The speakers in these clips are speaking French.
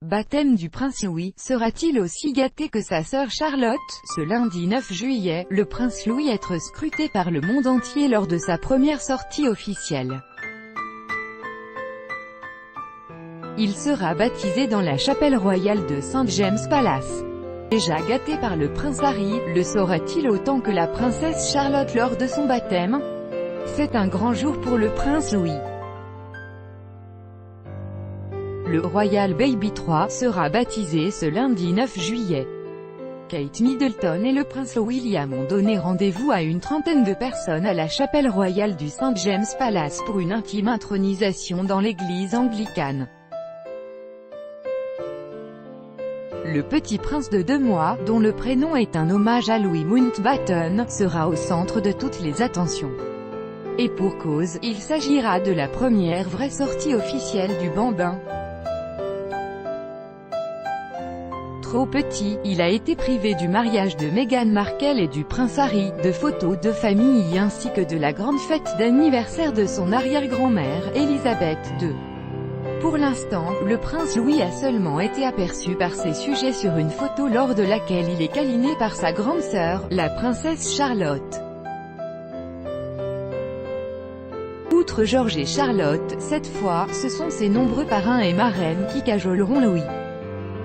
Baptême du prince Louis, sera-t-il aussi gâté que sa sœur Charlotte? Ce lundi 9 juillet, le prince Louis être scruté par le monde entier lors de sa première sortie officielle. Il sera baptisé dans la chapelle royale de St James Palace. Déjà gâté par le prince Harry, le sera-t-il autant que la princesse Charlotte lors de son baptême? C'est un grand jour pour le prince Louis. Le Royal Baby 3 sera baptisé ce lundi 9 juillet. Kate Middleton et le prince William ont donné rendez-vous à une trentaine de personnes à la chapelle royale du St James Palace pour une intime intronisation dans l'église anglicane. Le petit prince de 2 mois, dont le prénom est un hommage à Louis Mountbatten, sera au centre de toutes les attentions. Et pour cause, il s'agira de la première vraie sortie officielle du bambin. Trop petit, il a été privé du mariage de Meghan Markle et du prince Harry, de photos de famille ainsi que de la grande fête d'anniversaire de son arrière-grand-mère, Elisabeth II. Pour l'instant, le prince Louis a seulement été aperçu par ses sujets sur une photo lors de laquelle il est câliné par sa grande sœur, la princesse Charlotte. Outre George et Charlotte, cette fois, ce sont ses nombreux parrains et marraines qui cajoleront Louis.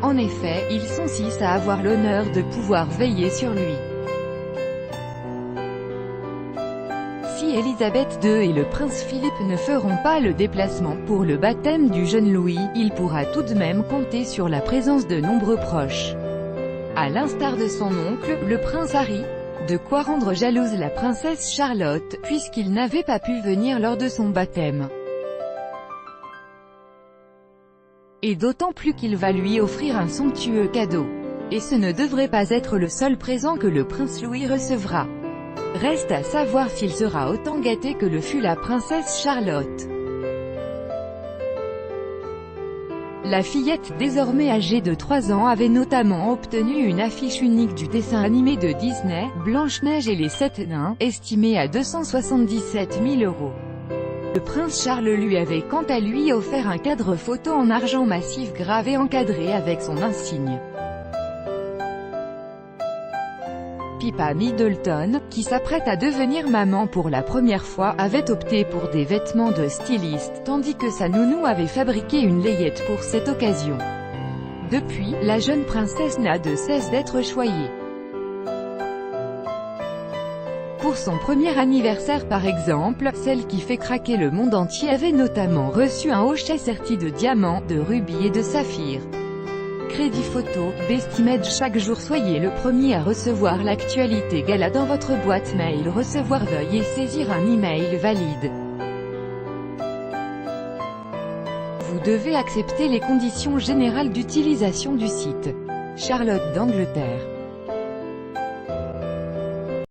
En effet, ils sont 6 à avoir l'honneur de pouvoir veiller sur lui. Si Elisabeth II et le prince Philippe ne feront pas le déplacement pour le baptême du jeune Louis, il pourra tout de même compter sur la présence de nombreux proches. À l'instar de son oncle, le prince Harry, de quoi rendre jalouse la princesse Charlotte, puisqu'il n'avait pas pu venir lors de son baptême. Et d'autant plus qu'il va lui offrir un somptueux cadeau. Et ce ne devrait pas être le seul présent que le prince Louis recevra. Reste à savoir s'il sera autant gâté que le fut la princesse Charlotte. La fillette désormais âgée de 3 ans avait notamment obtenu une affiche unique du dessin animé de Disney, Blanche-Neige et les 7 nains, estimée à 277 000 €. Le prince Charles lui avait quant à lui offert un cadre photo en argent massif gravé encadré avec son insigne. Pippa Middleton, qui s'apprête à devenir maman pour la première fois, avait opté pour des vêtements de styliste, tandis que sa nounou avait fabriqué une layette pour cette occasion. Depuis, la jeune princesse n'a de cesse d'être choyée. Pour son premier anniversaire par exemple, celle qui fait craquer le monde entier avait notamment reçu un hochet serti de diamants, de rubis et de saphirs. Crédit photo, Bestimage. Chaque jour soyez le premier à recevoir l'actualité gala dans votre boîte mail. Recevoir, veuillez saisir un email valide. Vous devez accepter les conditions générales d'utilisation du site. Charlotte d'Angleterre.